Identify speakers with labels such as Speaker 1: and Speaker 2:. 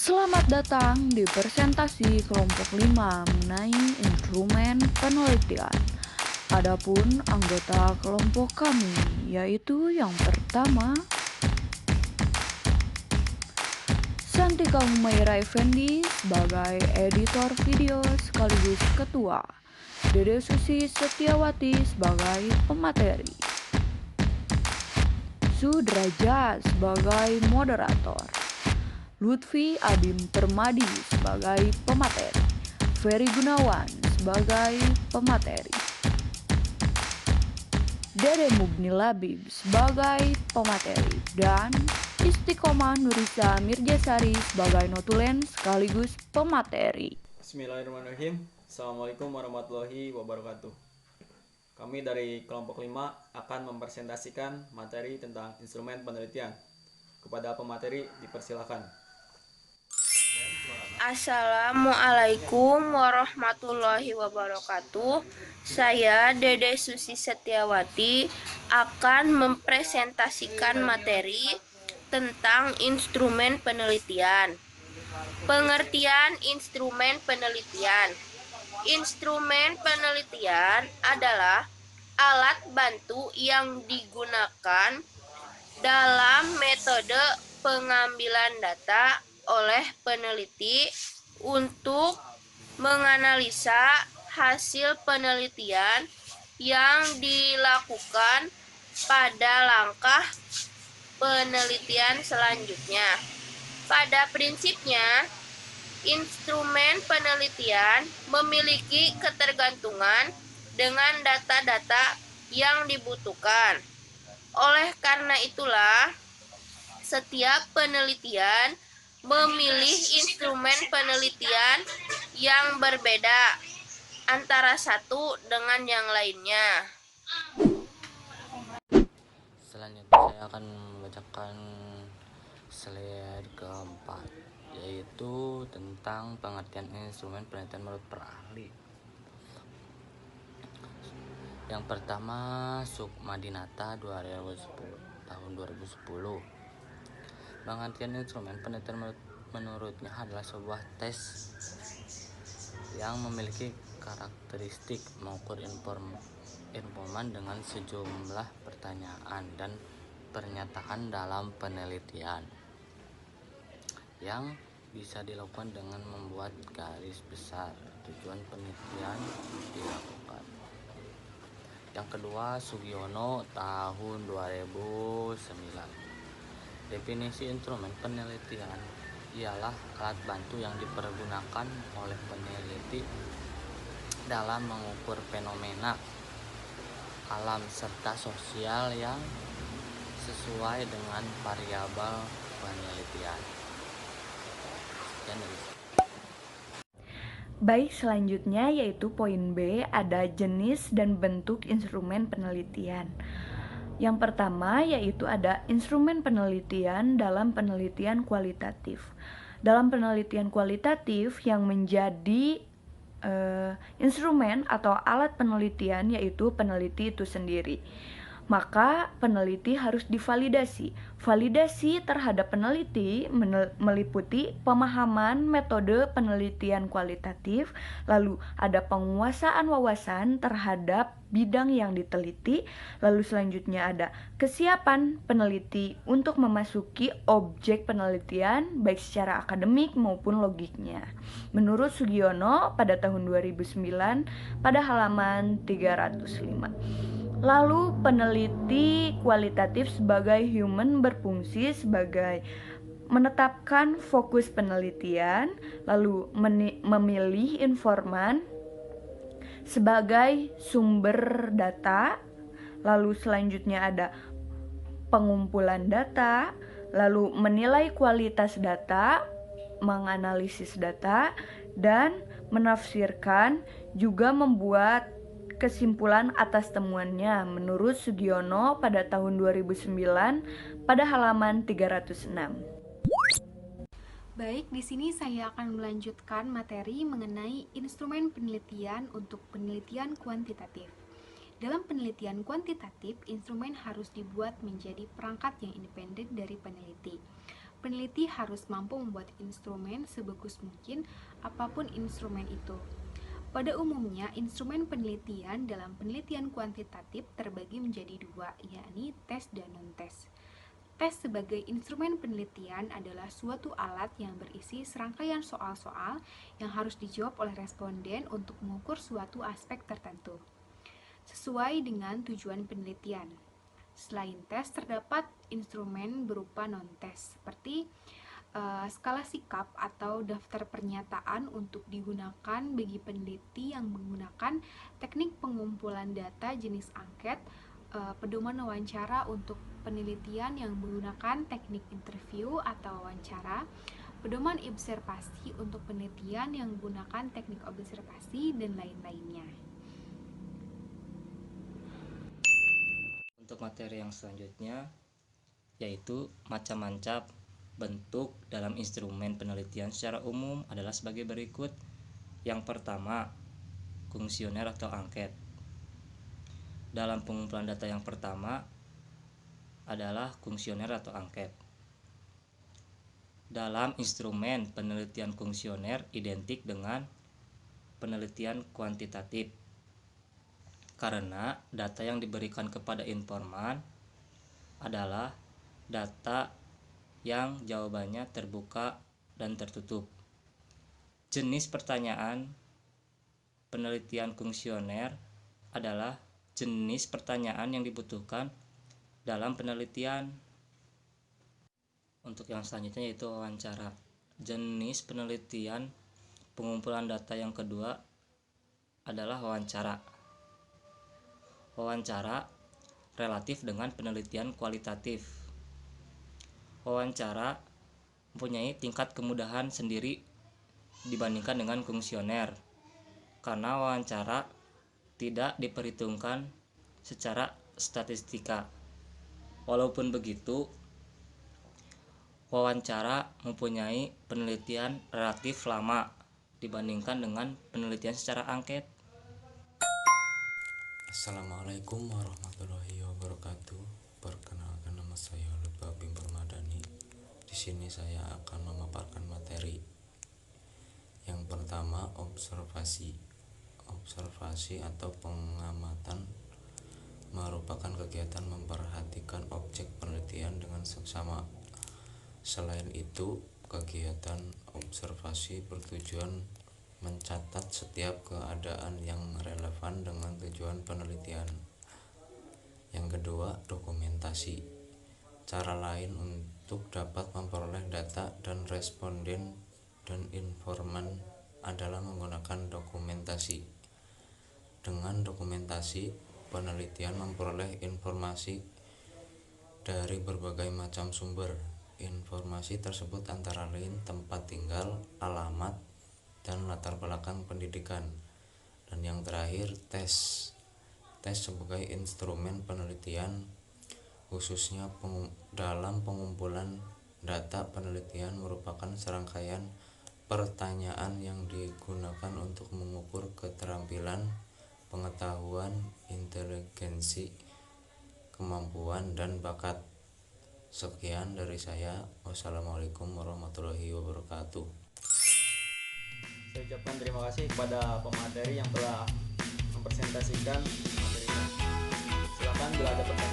Speaker 1: Selamat datang di presentasi kelompok 5 mengenai instrumen penelitian. Adapun anggota kelompok kami yaitu yang pertama Santika Humaira Effendi sebagai editor video sekaligus ketua, Dede Susi Setiawati sebagai pemateri, Sudraja sebagai moderator, Lutfi Adim Permadi sebagai pemateri, Ferry Gunawan sebagai pemateri, Dede Mubni Labib sebagai pemateri, dan Istiqomah Nurisa Mirjasari sebagai notulen sekaligus pemateri.
Speaker 2: Bismillahirrahmanirrahim. Assalamualaikum warahmatullahi wabarakatuh. Kami dari kelompok 5 akan mempresentasikan materi tentang instrumen penelitian. Kepada pemateri dipersilakan.
Speaker 3: Assalamualaikum warahmatullahi wabarakatuh. Saya Dede Susi Setiawati akan mempresentasikan materi tentang instrumen penelitian. Pengertian instrumen penelitian. Instrumen penelitian adalah alat bantu yang digunakan dalam metode pengambilan data oleh peneliti untuk menganalisa hasil penelitian yang dilakukan pada langkah penelitian selanjutnya. Pada prinsipnya, instrumen penelitian memiliki ketergantungan dengan data-data yang dibutuhkan. Oleh karena itulah, setiap penelitian memilih instrumen penelitian yang berbeda antara satu dengan yang lainnya.
Speaker 4: Selanjutnya saya akan membacakan slide keempat, yaitu tentang pengertian instrumen penelitian menurut para ahli. Yang pertama, Sukmadinata 2010, tahun 2010. Pengertian instrumen penelitian menurutnya adalah sebuah tes yang memiliki karakteristik mengukur informan dengan sejumlah pertanyaan dan pernyataan dalam penelitian yang bisa dilakukan dengan membuat garis besar tujuan penelitian dilakukan. Yang kedua, Sugiono tahun 2009. Definisi instrumen penelitian ialah alat bantu yang dipergunakan oleh peneliti dalam mengukur fenomena alam serta sosial yang sesuai dengan variabel penelitian.
Speaker 1: Baik, selanjutnya yaitu poin B, ada jenis dan bentuk instrumen penelitian. Yang pertama yaitu ada instrumen penelitian dalam penelitian kualitatif. Dalam penelitian kualitatif yang menjadi instrumen atau alat penelitian yaitu peneliti itu sendiri. Maka peneliti harus divalidasi. Validasi terhadap peneliti meliputi pemahaman metode penelitian kualitatif, lalu ada penguasaan wawasan terhadap bidang yang diteliti, lalu selanjutnya ada kesiapan peneliti untuk memasuki objek penelitian baik secara akademik maupun logiknya. Menurut Sugiono pada tahun 2009 pada halaman 305. Lalu peneliti kualitatif sebagai human berfungsi sebagai menetapkan fokus penelitian, lalu memilih informan sebagai sumber data, lalu selanjutnya ada pengumpulan data, lalu menilai kualitas data, menganalisis data, dan menafsirkan, juga membuat kesimpulan atas temuannya menurut Sugiono pada tahun 2009 pada halaman 306.
Speaker 5: Baik, di sini saya akan melanjutkan materi mengenai instrumen penelitian untuk penelitian kuantitatif. Dalam penelitian kuantitatif, instrumen harus dibuat menjadi perangkat yang independen dari peneliti. Peneliti harus mampu membuat instrumen sebagus mungkin apapun instrumen itu. Pada umumnya, instrumen penelitian dalam penelitian kuantitatif terbagi menjadi dua, yakni tes dan non-tes. Tes sebagai instrumen penelitian adalah suatu alat yang berisi serangkaian soal-soal yang harus dijawab oleh responden untuk mengukur suatu aspek tertentu, sesuai dengan tujuan penelitian. Selain tes, terdapat instrumen berupa non-tes, seperti skala sikap atau daftar pernyataan untuk digunakan bagi peneliti yang menggunakan teknik pengumpulan data jenis angket, pedoman wawancara untuk penelitian yang menggunakan teknik interview atau wawancara, pedoman observasi untuk penelitian yang menggunakan teknik observasi, dan lain-lainnya.
Speaker 4: Untuk materi yang selanjutnya yaitu macam-macam bentuk dalam instrumen penelitian secara umum adalah sebagai berikut. Yang pertama, kuesioner atau angket. Dalam pengumpulan data yang pertama adalah kuesioner atau angket. Dalam instrumen penelitian kuesioner identik dengan penelitian kuantitatif, karena data yang diberikan kepada informan adalah data yang jawabannya terbuka dan tertutup. Jenis pertanyaan penelitian kuesioner adalah jenis pertanyaan yang dibutuhkan dalam penelitian. Untuk yang selanjutnya yaitu wawancara. Jenis penelitian pengumpulan data yang kedua adalah wawancara. Wawancara relatif dengan penelitian kualitatif. Wawancara mempunyai tingkat kemudahan sendiri dibandingkan dengan kuesioner, karena wawancara tidak diperhitungkan secara statistika. Walaupun begitu, wawancara mempunyai penelitian relatif lama dibandingkan dengan penelitian secara angket.
Speaker 6: Assalamualaikum warahmatullahi wabarakatuh. Perkenalkan, nama saya Lutfi Bim Permadani. Di sini saya akan memaparkan materi. Yang pertama, observasi. Observasi atau pengamatan merupakan kegiatan memperhatikan objek penelitian dengan seksama. Selain itu, kegiatan observasi bertujuan mencatat setiap keadaan yang relevan dengan tujuan penelitian. Yang kedua, dokumentasi. Cara lain untuk dapat memperoleh data dan responden dan informan adalah menggunakan dokumentasi. Dengan dokumentasi, penelitian memperoleh informasi dari berbagai macam sumber. Informasi tersebut antara lain tempat tinggal, alamat, dan latar belakang pendidikan. Dan yang terakhir, tes. Tes sebagai instrumen penelitian, khususnya dalam pengumpulan data penelitian, merupakan serangkaian pertanyaan yang digunakan untuk mengukur keterampilan, pengetahuan, inteligensi, kemampuan, dan bakat. Sekian dari saya. Wassalamualaikum warahmatullahi wabarakatuh.
Speaker 2: Saya ucapkan terima kasih kepada pemateri yang telah mempresentasikan materinya. Silakan bila ada pertanyaan.